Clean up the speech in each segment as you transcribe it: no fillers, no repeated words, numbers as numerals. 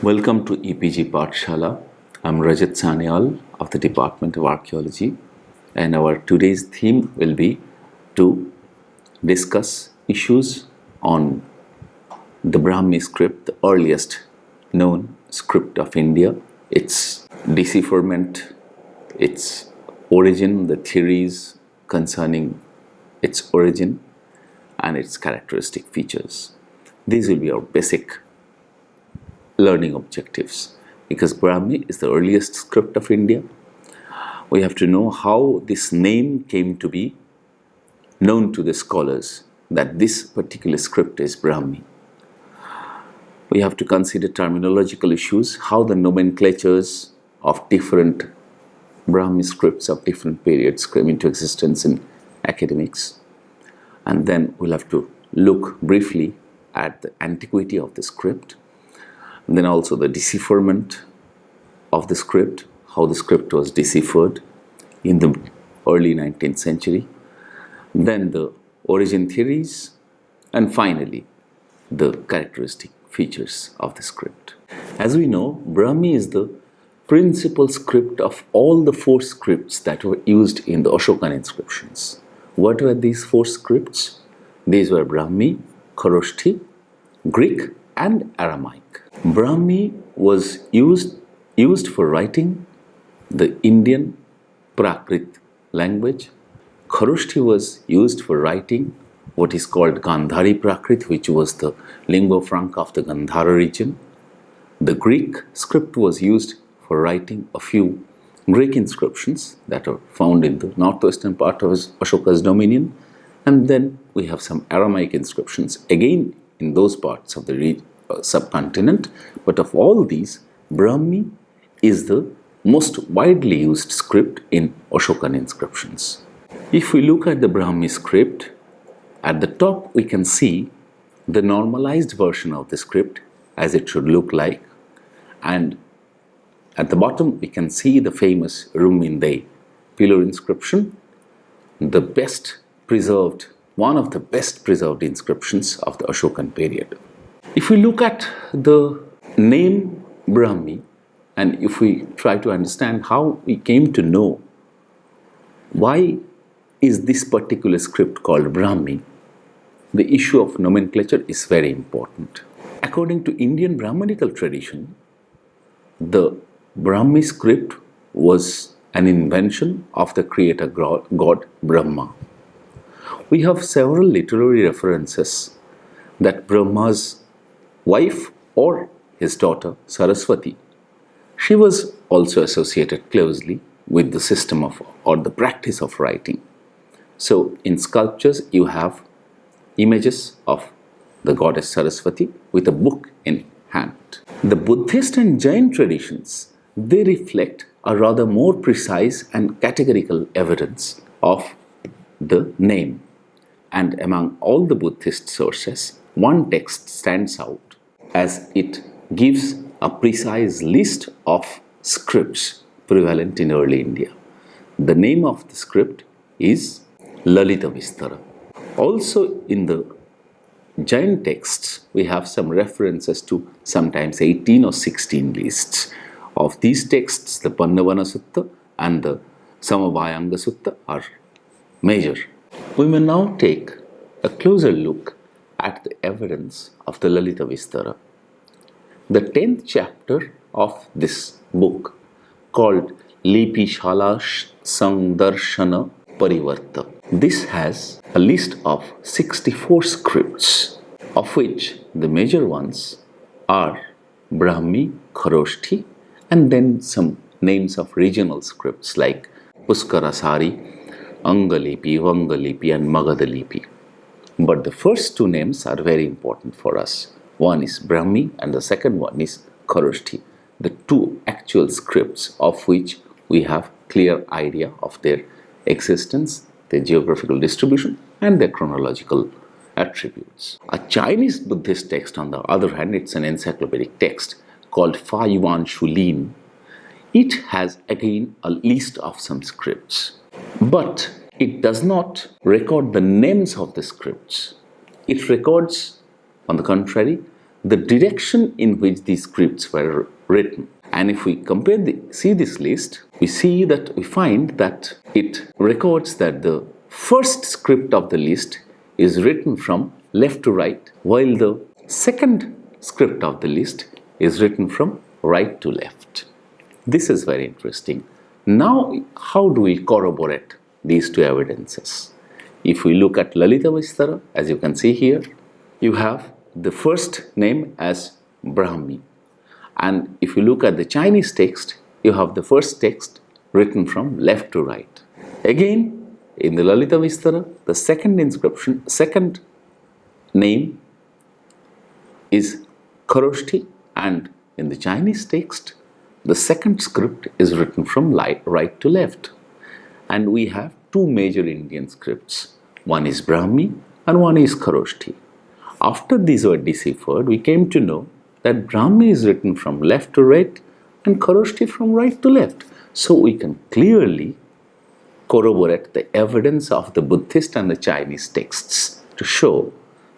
Welcome to EPG Pathshala. I'm Rajat Sanyal of the Department of Archaeology, and our today's theme will be to discuss issues on the Brahmi script, the earliest known script of India, its decipherment, its origin, the theories concerning its origin, and its characteristic features. These will be our basic learning objectives, because Brahmi is the earliest script of India. We have to know how this name came to be known to the scholars, that this particular script is Brahmi. We have to consider terminological issues, how the nomenclatures of different Brahmi scripts of different periods came into existence in academics. And then we'll have to look briefly at the antiquity of the script, and then also the decipherment of the script, how the script was deciphered in the early 19th century, then the origin theories, and finally the characteristic features of the script. As we know, Brahmi is the principal script of all the four scripts that were used in the Ashokan inscriptions. What were these four scripts? These were Brahmi, Kharoshthi, Greek, and Aramaic. Brahmi was used for writing the Indian Prakrit language. Kharoshthi was used for writing what is called Gandhari Prakrit, which was the lingua franca of the Gandhara region. The Greek script was used for writing a few Greek inscriptions that are found in the northwestern part of Ashoka's dominion. And then we have some Aramaic inscriptions, again in those parts of the subcontinent. But of all these, Brahmi is the most widely used script in Ashokan inscriptions. If we look at the Brahmi script, at the top we can see the normalized version of the script as it should look like, and at the bottom we can see the famous Rumindei pillar inscription, the best preserved, one of the best preserved inscriptions of the Ashokan period. If we look at the name Brahmi, and if we try to understand how we came to know why is this particular script called Brahmi, the issue of nomenclature is very important. According to Indian Brahmanical tradition, the Brahmi script was an invention of the creator god Brahma. We have several literary references that Brahma's wife or his daughter Saraswati, she was also associated closely with the system of or the practice of writing. So in sculptures you have images of the goddess Saraswati with a book in hand. The Buddhist and Jain traditions, they reflect a rather more precise and categorical evidence of the name. And among all the Buddhist sources, one text stands out as it gives a precise list of scripts prevalent in early India. The name of the script is Lalita Vistara. Also in the Jain texts, we have some references to sometimes 18 or 16 lists. Of these texts, the Pannavana Sutta and the Samavayanga Sutta are major. We may now take a closer look at the evidence of the Lalita Vistara. The 10th chapter of this book, called Lipi Shala Sangdarshana Parivarta, this has a list of 64 scripts, of which the major ones are Brahmi, Kharoshthi, and then some names of regional scripts like Puskarasari, Angalipi, Vangalipi, and Magadalipi. But the first two names are very important for us. One is Brahmi and the second one is Kharoshthi, the two actual scripts of which we have clear idea of their existence, their geographical distribution, and their chronological attributes. A Chinese Buddhist text, on the other hand, it's an encyclopedic text called Fa Yuan Shulin. It has again a list of some scripts, but it does not record the names of the scripts. It records, on the contrary, the direction in which these scripts were written. And if we see this list, we find that it records that the first script of the list is written from left to right, while the second script of the list is written from right to left. This is very interesting. Now, how do we corroborate these two evidences? If we look at Lalita Vistara, as you can see here, you have the first name as Brahmi. And if you look at the Chinese text, you have the first text written from left to right. Again, in the Lalita Vistara, the second name is Kharoshthi, and in the Chinese text, the second script is written from right to left. And we have two major Indian scripts. One is Brahmi and one is Kharoshthi. After these were deciphered, we came to know that Brahmi is written from left to right and Kharoshthi from right to left. So we can clearly corroborate the evidence of the Buddhist and the Chinese texts to show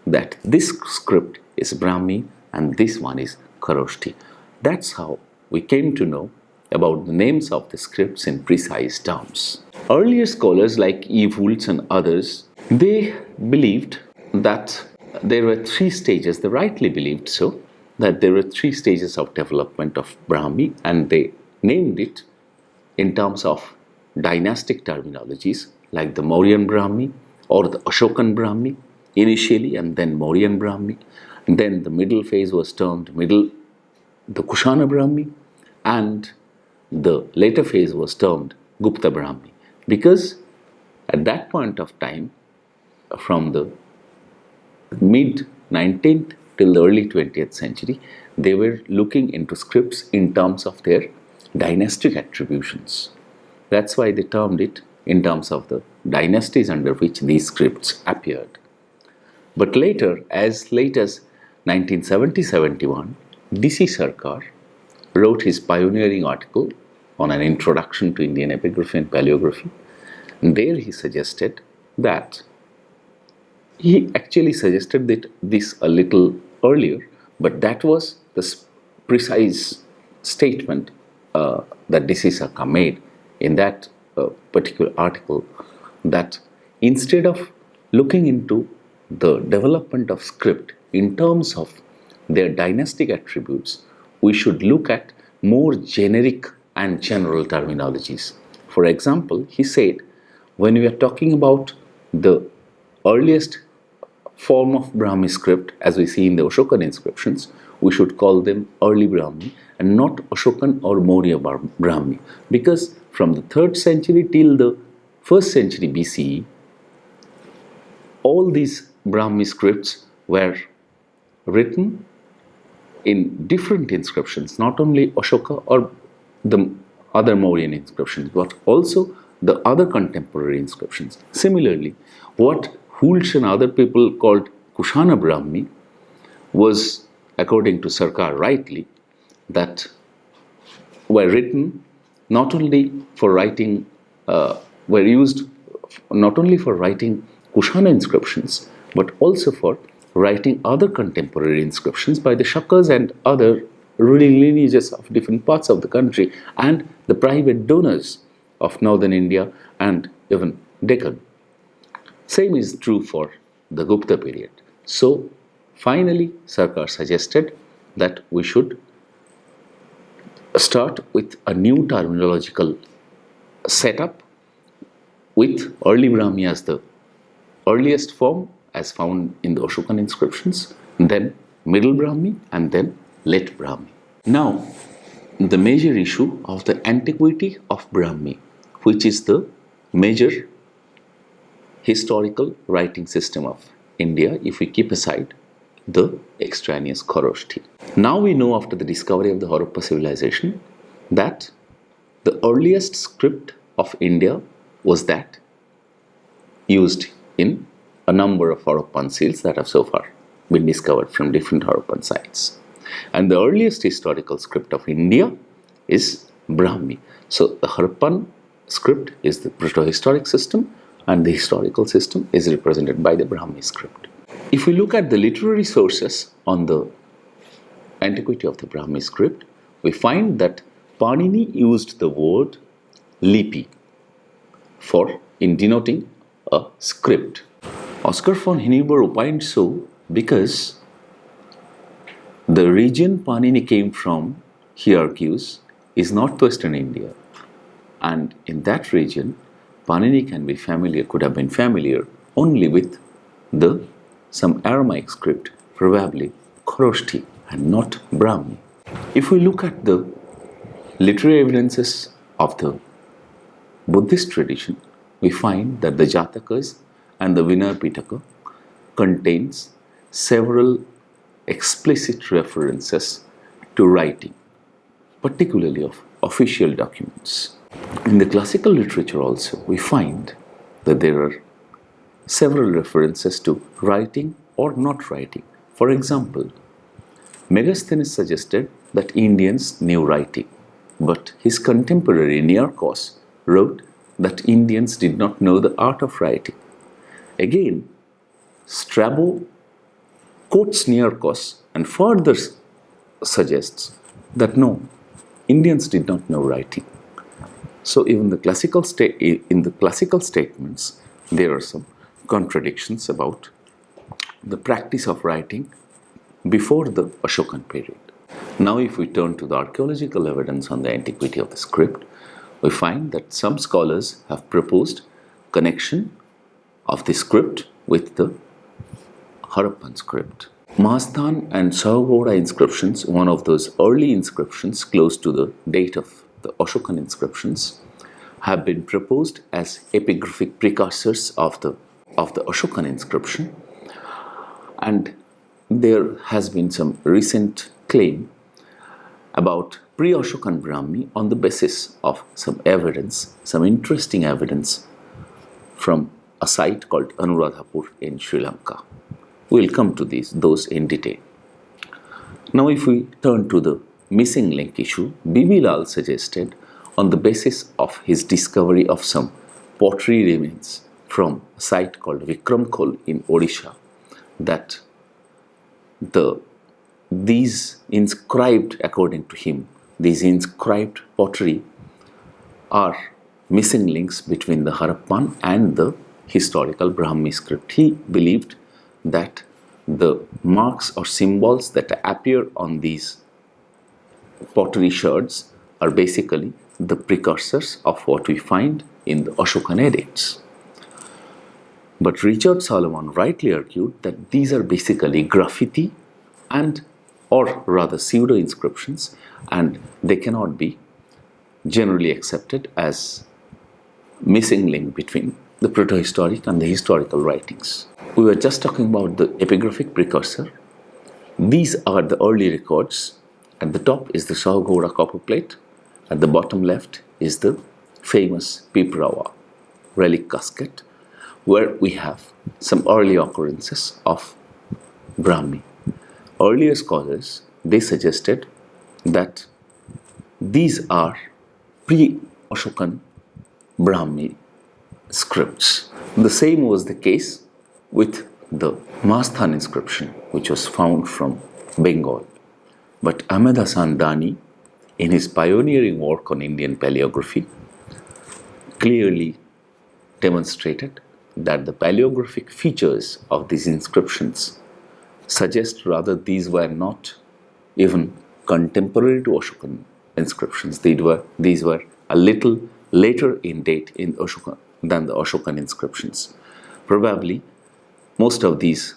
that this script is Brahmi and this one is Kharoshthi. That's how we came to know about the names of the scripts in precise terms. Earlier scholars like E. Wultz and others, they believed that there were three stages, they rightly believed so, that there were three stages of development of Brahmi, and they named it in terms of dynastic terminologies like the Mauryan Brahmi or the Ashokan Brahmi initially, and then Mauryan Brahmi. And then the middle phase was termed the Kushana Brahmi, and the later phase was termed Gupta Brahmi, because at that point of time, from the mid-19th till the early 20th century, they were looking into scripts in terms of their dynastic attributions. That's why they termed it in terms of the dynasties under which these scripts appeared. But later, as late as 1970-71, D.C. Sarkar wrote his pioneering article on an introduction to Indian epigraphy and paleography. And there he suggested that he actually suggested this a little earlier, but that was the precise statement that D.C. Sarkar made in that particular article, that instead of looking into the development of script in terms of their dynastic attributes, we should look at more generic and general terminologies. For example, he said, when we are talking about the earliest form of Brahmi script, as we see in the Ashokan inscriptions, we should call them early Brahmi and not Ashokan or Maurya Brahmi, because from the 3rd century till the 1st century BCE, all these Brahmi scripts were written in different inscriptions, not only Ashoka or the other Mauryan inscriptions, but also the other contemporary inscriptions. Similarly, what Wultz and other people called Kushana Brahmi was, according to Sarkar rightly, that were written not only for writing, were used not only for writing Kushana inscriptions, but also for writing other contemporary inscriptions by the Shakas and other ruling lineages of different parts of the country and the private donors of northern India and even Deccan. Same is true for the Gupta period. So finally, Sarkar suggested that we should start with a new terminological setup with early Brahmi as the earliest form as found in the Ashokan inscriptions, then middle Brahmi, and then late Brahmi. Now, the major issue of the antiquity of Brahmi, which is the major historical writing system of India, if we keep aside the extraneous Kharoshthi. Now we know, after the discovery of the Harappa civilization, that the earliest script of India was that used in a number of Harappan seals that have so far been discovered from different Harappan sites. And the earliest historical script of India is Brahmi. So the Harappan script is the protohistoric system, and the historical system is represented by the Brahmi script. If we look at the literary sources on the antiquity of the Brahmi script, we find that Panini used the word lipi in denoting a script. Oscar von Hindenburg opined so because the region Panini came from, he argues, is northwestern India, and in that region Panini could have been familiar only with some Aramaic script, probably Khoroshthi and not Brahmi. If we look at the literary evidences of the Buddhist tradition, we find that the Jatakas and the Vinaya Pitaka contains several explicit references to writing, particularly of official documents. In the classical literature also, we find that there are several references to writing or not writing. For example, Megasthenes suggested that Indians knew writing, but his contemporary Nearchos wrote that Indians did not know the art of writing. Again, Strabo quotes Nearchos and further suggests that no, Indians did not know writing. So even in the classical statements, there are some contradictions about the practice of writing before the Ashokan period. Now if we turn to the archaeological evidence on the antiquity of the script, we find that some scholars have proposed connection of the script with the Harappan script. Mahasthan and Sahogoda inscriptions, one of those early inscriptions close to the date of the Ashokan inscriptions, have been proposed as epigraphic precursors of the Ashokan inscription, and there has been some recent claim about pre-Ashokan Brahmi on the basis of some interesting evidence from a site called Anuradhapur in Sri Lanka. We'll come to those in detail. Now if we turn to the missing link issue, B.B. Lal suggested, on the basis of his discovery of some pottery remains from a site called Vikramkhol in Odisha, that these inscribed, according to him, these inscribed pottery are missing links between the Harappan and the historical Brahmi script. He believed that the marks or symbols that appear on these pottery shards are basically the precursors of what we find in the Ashokan edicts. But Richard Solomon rightly argued that these are basically graffiti or rather pseudo inscriptions, and they cannot be generally accepted as missing link between the protohistoric and the historical writings. We were just talking about the epigraphic precursor. These are the early records. At the top is the Sahogoda copper plate. At the bottom left is the famous Piprawa relic casket, where we have some early occurrences of Brahmi. Earlier scholars, they suggested that these are pre-Ashokan Brahmi scripts. The same was the case with the Mahasthan inscription, which was found from Bengal. But Ahmed Hassan Dani, in his pioneering work on Indian paleography, clearly demonstrated that the paleographic features of these inscriptions suggest rather these were not even contemporary to Ashokan inscriptions. These were a little later in date than the Ashokan inscriptions. Probably most of these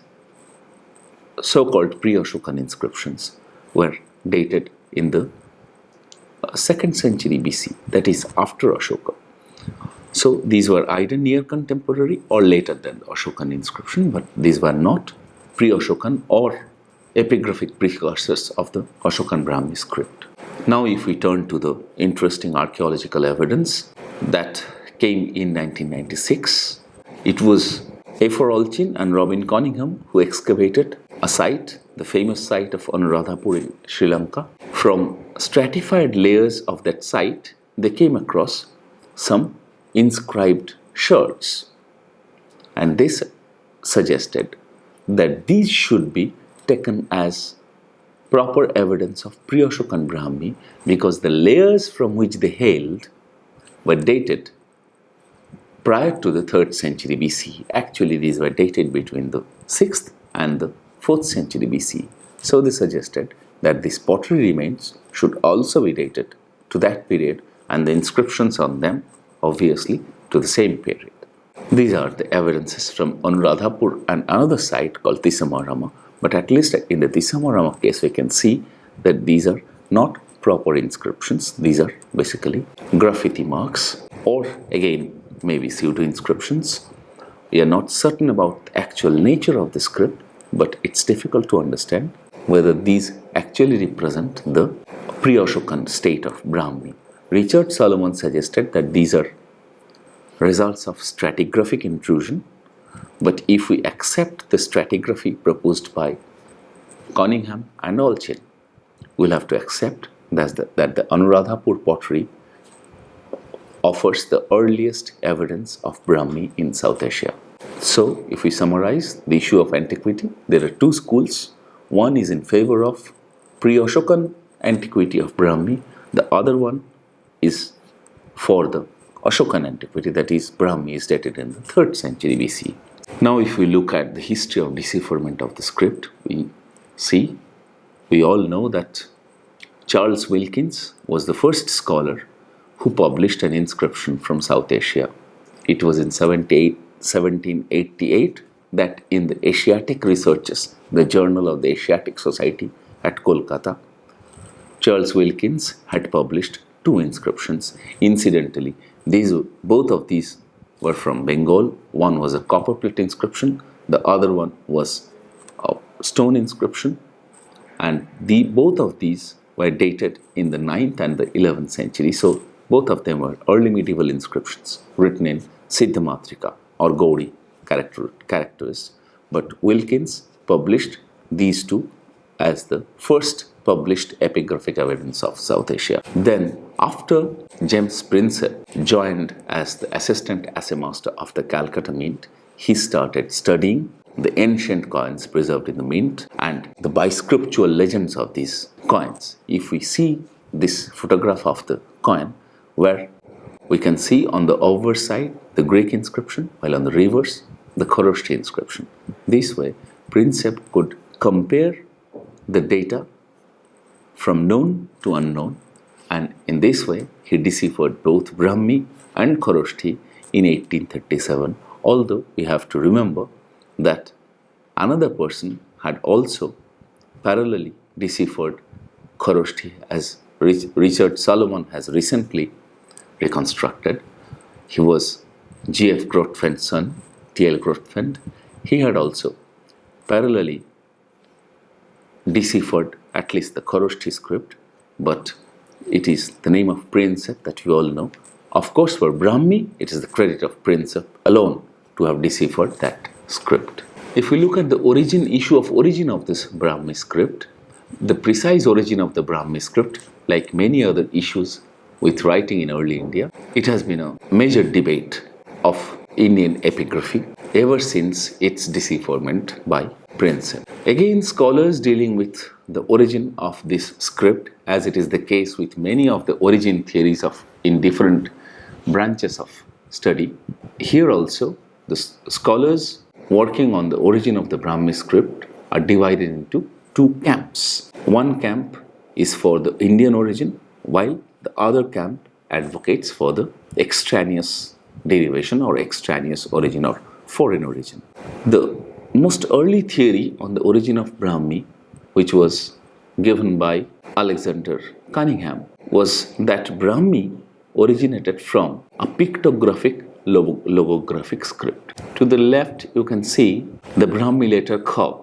so-called pre-Ashokan inscriptions were dated in the 2nd century BC, that is after Ashoka. So these were either near contemporary or later than the Ashokan inscription, but these were not pre-Ashokan or epigraphic precursors of the Ashokan Brahmi script. Now if we turn to the interesting archaeological evidence that came in 1996, it was A4 Olchin and Robin Cunningham who excavated a site, the famous site of Anuradhapur in Sri Lanka. From stratified layers of that site, they came across some inscribed shards, and they suggested that these should be taken as proper evidence of pre-Ashokan Brahmi because the layers from which they hailed were dated prior to the 3rd century BC. Actually, these were dated between the 6th and the 4th century BC. So they suggested that these pottery remains should also be dated to that period and the inscriptions on them obviously to the same period. These are the evidences from Anuradhapur and another site called Tisamarama, but at least in the Tisamarama case we can see that these are not proper inscriptions. These are basically graffiti marks or again maybe pseudo inscriptions. We are not certain about the actual nature of the script, but it's difficult to understand whether these actually represent the pre-Ashokan state of Brahmi. Richard Solomon suggested that these are results of stratigraphic intrusion, but if we accept the stratigraphy proposed by Cunningham and Olchin, we'll have to accept that the Anuradhapur pottery offers the earliest evidence of Brahmi in South Asia. So, if we summarize the issue of antiquity, there are two schools. One is in favor of pre-Ashokan antiquity of Brahmi, the other one is for the Ashokan antiquity, that is, Brahmi is dated in the 3rd century BC. Now, if we look at the history of decipherment of the script, we all know that Charles Wilkins was the first scholar who published an inscription from South Asia. It was in 1788 that in the Asiatic Researches, the Journal of the Asiatic Society at Kolkata, Charles Wilkins had published 2 inscriptions. Incidentally, both of these were from Bengal. One was a copper plate inscription, the other one was a stone inscription, and both of these were dated in the 9th and the 11th century. So both of them were early medieval inscriptions written in Siddhamatrika or Gauri characters. But Wilkins published these 2 as the first published epigraphic evidence of South Asia. Then, after James Prinsep joined as the assistant assay master of the Calcutta Mint, he started studying the ancient coins preserved in the mint and the biscriptual legends of these coins. If we see this photograph of the coin, where we can see on the obverse side the Greek inscription, while on the reverse the Koroshti inscription. This way, Prinsep could compare the data from known to unknown, and in this way he deciphered both Brahmi and Koroshti in 1837, although we have to remember that another person had also parallelly deciphered Koroshti, as Richard Solomon has recently reconstructed. He was G.F. Grotefend's son, T.L. Grotefend. He had also parallelly deciphered at least the Koroshti script, but it is the name of Prinsep that you all know. Of course, for Brahmi, it is the credit of Prinsep alone to have deciphered that script. If we look at the origin of this Brahmi script, the precise origin of the Brahmi script, like many other issues with writing in early India, it has been a major debate of Indian epigraphy ever since its decipherment by Prinsep. Again, scholars dealing with the origin of this script, as it is the case with many of the origin theories in different branches of study, here also the scholars working on the origin of the Brahmi script are divided into 2 camps. One camp is for the Indian origin, while the other camp advocates for the extraneous derivation or extraneous origin or foreign origin. The most early theory on the origin of Brahmi, which was given by Alexander Cunningham, was that Brahmi originated from a pictographic logographic script. To the left, you can see the Brahmi letter Kha.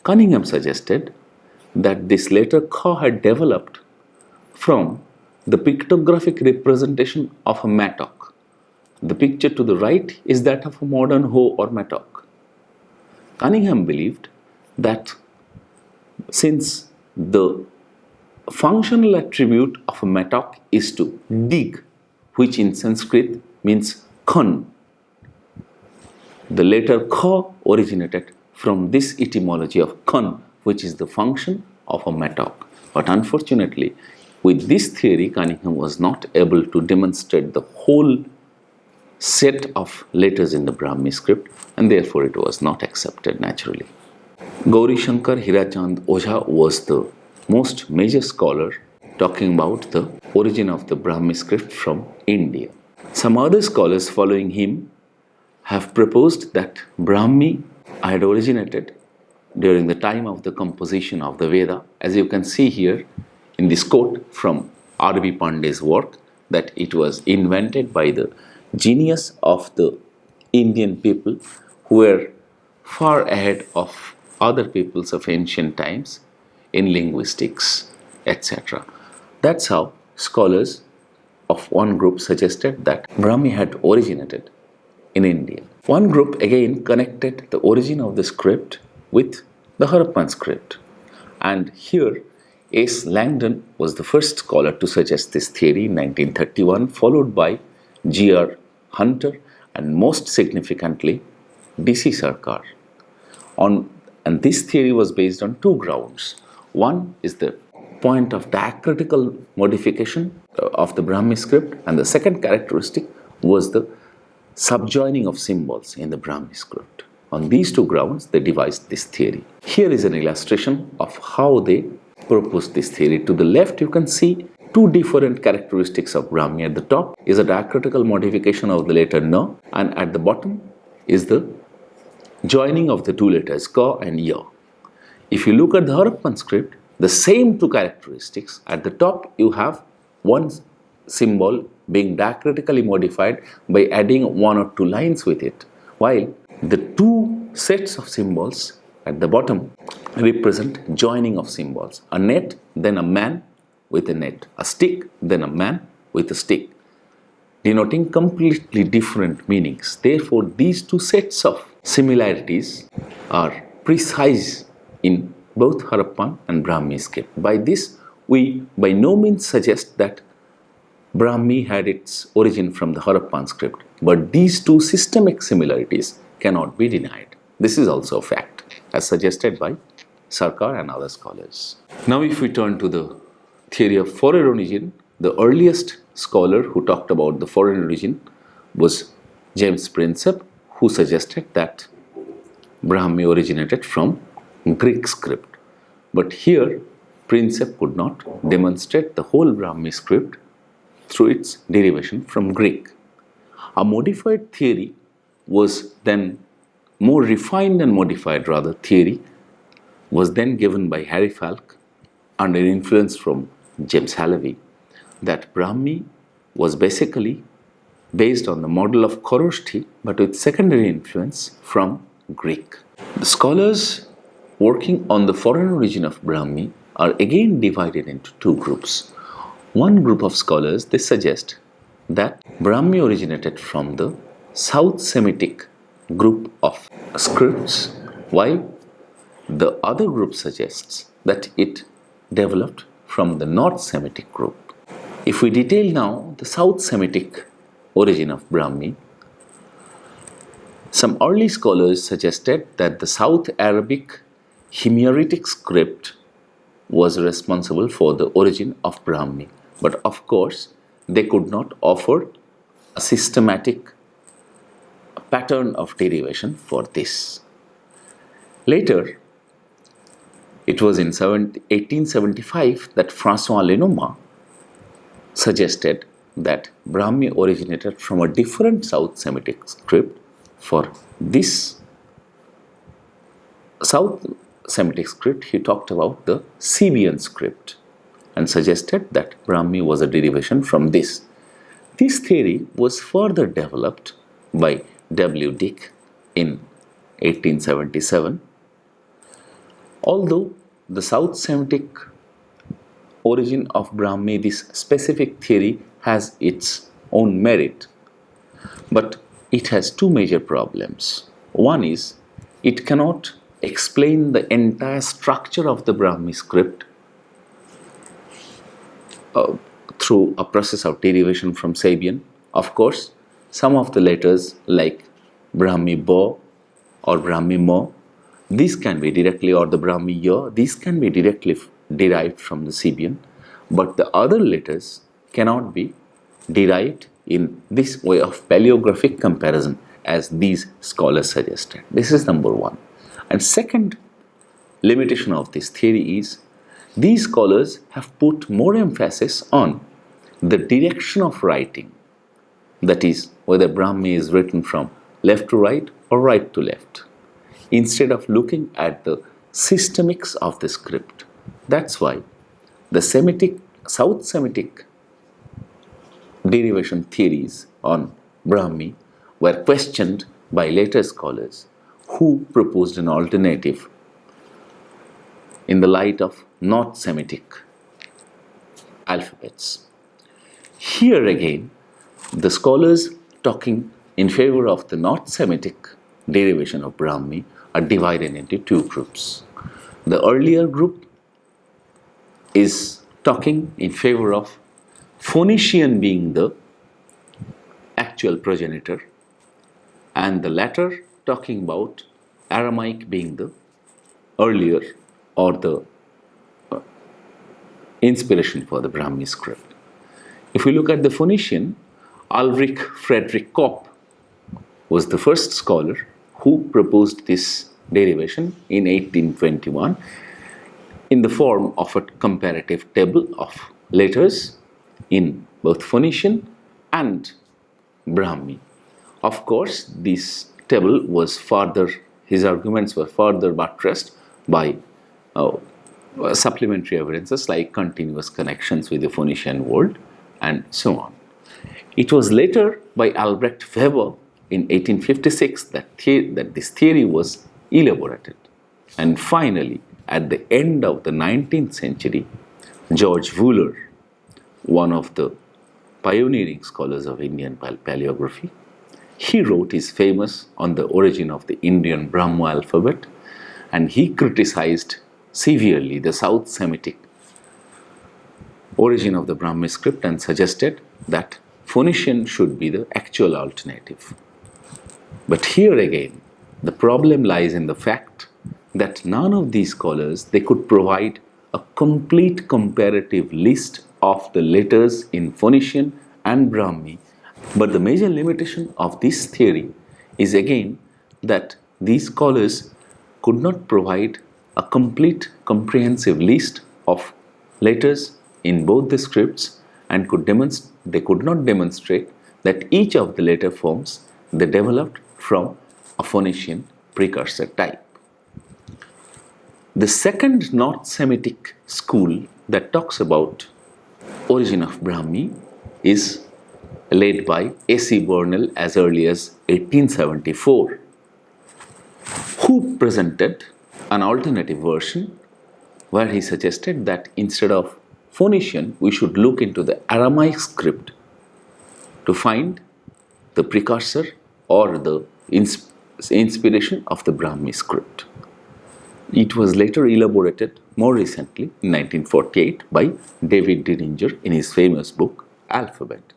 Cunningham suggested that this letter Kha had developed from the pictographic representation of a mattock. The picture to the right is that of a modern hoe or mattock. Cunningham believed that since the functional attribute of a mattock is to dig, which in Sanskrit means khan, the letter Kha originated from this etymology of khan, which is the function of a metok. But unfortunately, with this theory, Cunningham was not able to demonstrate the whole set of letters in the Brahmi script, and therefore it was not accepted naturally. Gauri Shankar Hirachand Ojha was the most major scholar talking about the origin of the Brahmi script from India. Some other scholars following him have proposed that Brahmi had originated during the time of the composition of the Veda, as you can see here in this quote from R.B. Pandey's work, that it was invented by the genius of the Indian people who were far ahead of other peoples of ancient times in linguistics, etc. That's how scholars of one group suggested that Brahmi had originated in India. One group again connected the origin of the script with the Harappan script. And here, S. Langdon was the first scholar to suggest this theory in 1931, followed by G.R. Hunter and most significantly, D.C. Sarkar. And this theory was based on two grounds. One is the point of diacritical modification of the Brahmi script, and the second characteristic was the subjoining of symbols in the Brahmi script. On these two grounds, they devised this theory. Here is an illustration of how they proposed this theory. To the left, you can see two different characteristics of Brahmi. At the top is a diacritical modification of the letter N, and at the bottom is the joining of the two letters Ka and Ya. If you look at the Harappan script, the same two characteristics. At the top, you have one symbol being diacritically modified by adding one or two lines with it, while the two sets of symbols at the bottom represent joining of symbols. A net, then a man with a net. A stick, then a man with a stick, denoting completely different meanings. Therefore, these two sets of similarities are precise in both Harappan and Brahmi script. By this, we by no means suggest that Brahmi had its origin from the Harappan script, but these two systemic similarities cannot be denied. This is also a fact, as suggested by Sarkar and other scholars. Now, if we turn to the theory of foreign origin, the earliest scholar who talked about the foreign origin was James Prinsep, who suggested that Brahmi originated from Greek script. But here, Prinsep could not demonstrate the whole Brahmi script through its derivation from Greek. A modified theory was then more refined and modified theory was then given by Harry Falk under influence from James Hallevy, that Brahmi was basically based on the model of Koroshthi but with secondary influence from Greek. The scholars working on the foreign origin of Brahmi are again divided into two groups. One group of scholars, they suggest that Brahmi originated from the South Semitic group of scripts, while the other group suggests that it developed from the North Semitic group. If we detail now the South Semitic origin of Brahmi, some early scholars suggested that the South Arabic Himyaritic script was responsible for the origin of Brahmi. But of course, they could not offer a systematic pattern of derivation for this. Later, it was in 1875 that François Lenormand suggested that Brahmi originated from a different South Semitic script. For this South Semitic script, he talked about the Sabian script and suggested that Brahmi was a derivation from this. This theory was further developed by W. Dick in 1877. Although the South Semitic origin of Brahmi, this specific theory has its own merit, but it has two major problems. One is it cannot explain the entire structure of the Brahmi script through a process of derivation from Sabian. Of course, some of the letters like Brahmi Ba or Brahmi Ma, these can be directly, or the Brahmi Ya, these can be directly derived from the Sabian, but the other letters cannot be derived in this way of paleographic comparison as these scholars suggested. This is number one. And second limitation of this theory is these scholars have put more emphasis on the direction of writing, that is, whether Brahmi is written from left to right or right to left, instead of looking at the systemics of the script. That's why the South Semitic derivation theories on Brahmi were questioned by later scholars who proposed an alternative in the light of North Semitic alphabets. Here again, the scholars talking in favor of the North Semitic derivation of Brahmi are divided into two groups. The earlier group is talking in favor of Phoenician being the actual progenitor, and the latter talking about Aramaic being the earlier or the inspiration for the Brahmi script. If we look at the Phoenician, Ulrich Friedrich Kopp was the first scholar who proposed this derivation in 1821 in the form of a comparative table of letters in both Phoenician and Brahmi. Of course, this table was his arguments were further buttressed by supplementary evidences like continuous connections with the Phoenician world and so on. It was later by Albrecht Weber in 1856 that this theory was elaborated. And finally, at the end of the 19th century, George Wooler, one of the pioneering scholars of Indian paleography, he wrote his famous On the Origin of the Indian Brahmo Alphabet, and he criticized severely the South Semitic origin of the Brahmi script and suggested that Phoenician should be the actual alternative. But here again, the problem lies in the fact that none of these scholars, they could provide a complete comparative list of the letters in Phoenician and Brahmi. But the major limitation of this theory is again that these scholars could not provide a complete comprehensive list of letters in both the scripts and they could not demonstrate that each of the letter forms they developed from a Phoenician precursor type. The second North Semitic school that talks about origin of Brahmi is led by A.C. Burnell as early as 1874, who presented an alternative version where he suggested that instead of Phoenician, we should look into the Aramaic script to find the precursor or the inspiration of the Brahmi script. It was later elaborated more recently in 1948 by David Dieringer in his famous book Alphabet.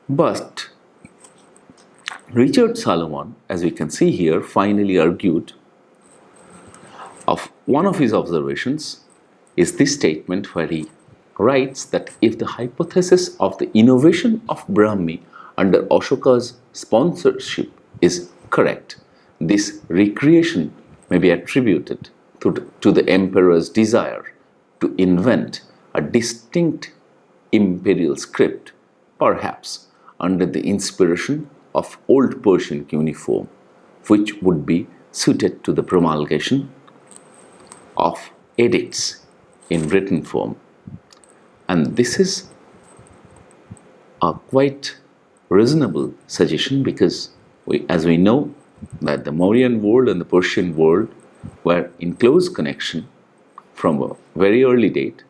But Richard Salomon, as we can see here, finally argued of one of his observations is this statement where he writes that if the hypothesis of the innovation of Brahmi under Ashoka's sponsorship is correct, this recreation may be attributed to the emperor's desire to invent a distinct imperial script, perhaps under the inspiration of Old Persian cuneiform, which would be suited to the promulgation of edicts in written form. And this is a quite reasonable suggestion because as we know that the Mauryan world and the Persian world were in close connection from a very early date,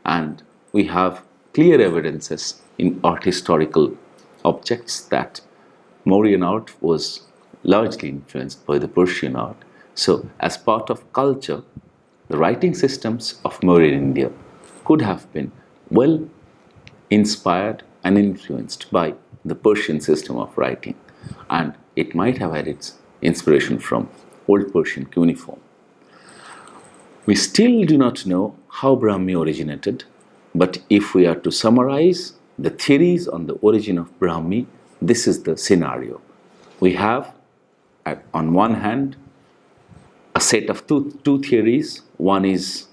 and we have clear evidences in art historical objects that Mauryan art was largely influenced by the Persian art. So as part of culture, the writing systems of Mauryan India could have been well inspired and influenced by the Persian system of writing, and it might have had its inspiration from Old Persian cuneiform. We still do not know how Brahmi originated, but if we are to summarize the theories on the origin of Brahmi, this is the scenario. We have, on one hand, a set of two theories. One is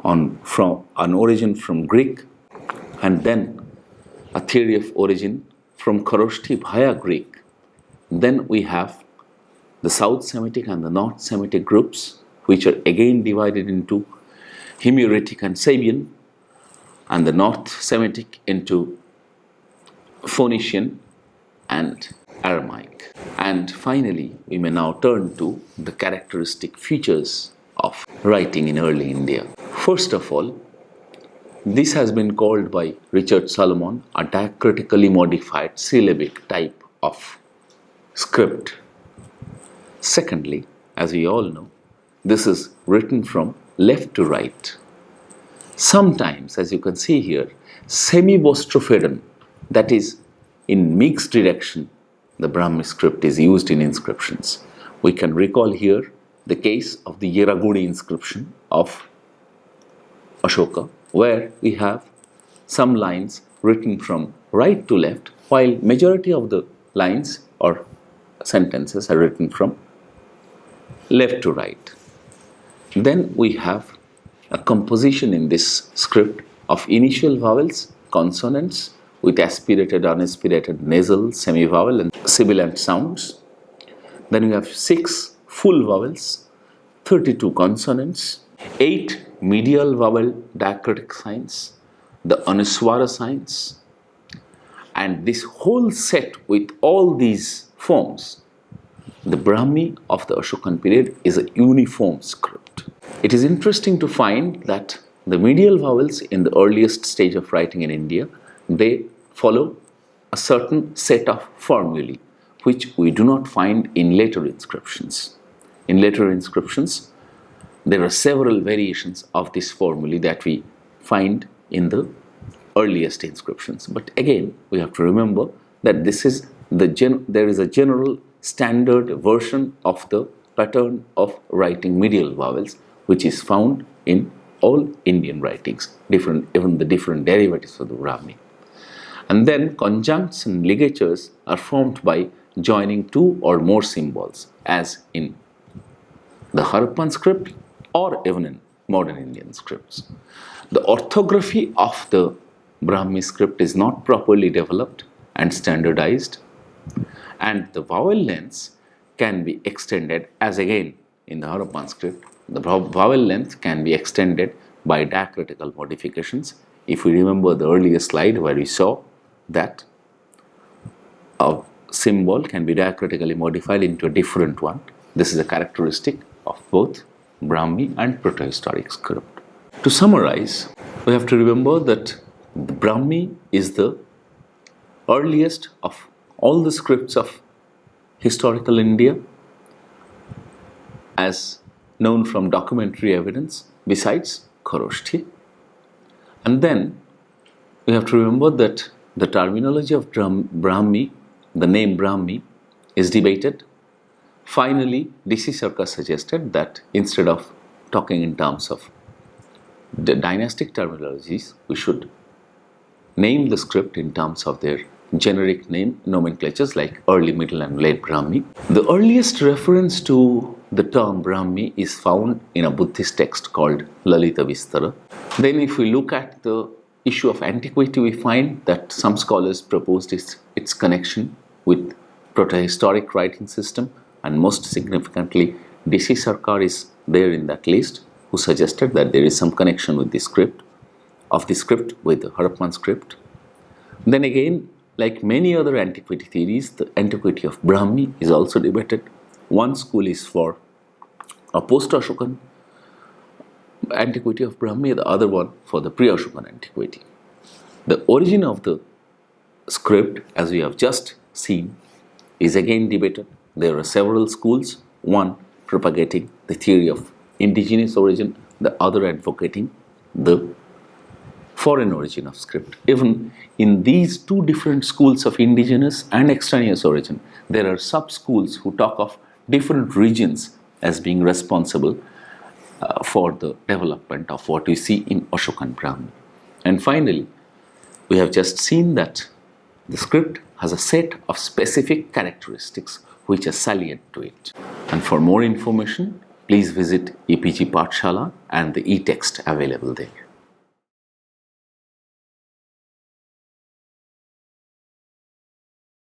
from an origin from Greek, and then a theory of origin from Kharosthi via Greek. Then we have the South Semitic and the North Semitic groups, which are again divided into Himyaritic and Sabian, and the North Semitic into Phoenician and Aramaic. And finally, we may now turn to the characteristic features of writing in early India. First of all, this has been called by Richard Solomon a diacritically modified syllabic type of script. Secondly, as we all know, this is written from left to right. Sometimes, as you can see here, semi-bostropheron, that is in mixed direction, the Brahmi script is used in inscriptions. We can recall here the case of the Yeragudi inscription of Ashoka, where we have some lines written from right to left, while majority of the lines or sentences are written from left to right. Then we have a composition in this script of initial vowels, consonants with aspirated, unaspirated, nasal, semi-vowel and sibilant sounds. Then we have 6 full vowels, 32 consonants, 8 medial vowel diacritic signs, the anuswara signs, and this whole set with all these forms, the Brahmi of the Ashokan period is a uniform script. It is interesting to find that the medial vowels in the earliest stage of writing in India, they follow a certain set of formulae, which we do not find in later inscriptions. In later inscriptions, there are several variations of this formulae that we find in the earliest inscriptions. But again, we have to remember that there is a general standard version of the pattern of writing medial vowels, which is found in all Indian writings, even the different derivatives of the Brahmi. And then conjuncts and ligatures are formed by joining 2 or more symbols, as in the Harappan script or even in modern Indian scripts. The orthography of the Brahmi script is not properly developed and standardized, and the vowel lengths can be extended, as again in the Harappan script, the vowel length can be extended by diacritical modifications. If we remember the earlier slide where we saw that a symbol can be diacritically modified into a different one, this is a characteristic of both Brahmi and protohistoric script. To summarize, we have to remember that the Brahmi is the earliest of all the scripts of historical India, as known from documentary evidence, besides Kharosthi. And then we have to remember that the terminology of Brahmi, the name Brahmi, is debated. Finally, D.C. Sarkar suggested that instead of talking in terms of the dynastic terminologies, we should name the script in terms of their generic name nomenclatures like early, middle and late Brahmi. The earliest reference to the term Brahmi is found in a Buddhist text called Lalita Vistara. Then if we look at the issue of antiquity, we find that some scholars proposed its connection with protohistoric writing system, and most significantly D.C. Sarkar is there in that list, who suggested that there is some connection with the script with the Harappan script. Then again, like many other antiquity theories, the antiquity of Brahmi is also debated. One school is for a post-Ashokan antiquity of Brahmi, the other one for the pre-Ashokan antiquity. The origin of the script, as we have just seen, is again debated. There are several schools, one propagating the theory of indigenous origin, the other advocating the foreign origin of script. Even in these two different schools of indigenous and extraneous origin, there are sub-schools who talk of different regions as being responsible for the development of what we see in Ashokan Brahmi. And finally, we have just seen that the script has a set of specific characteristics which are salient to it. And for more information, please visit EPG Pathshala and the e-text available there.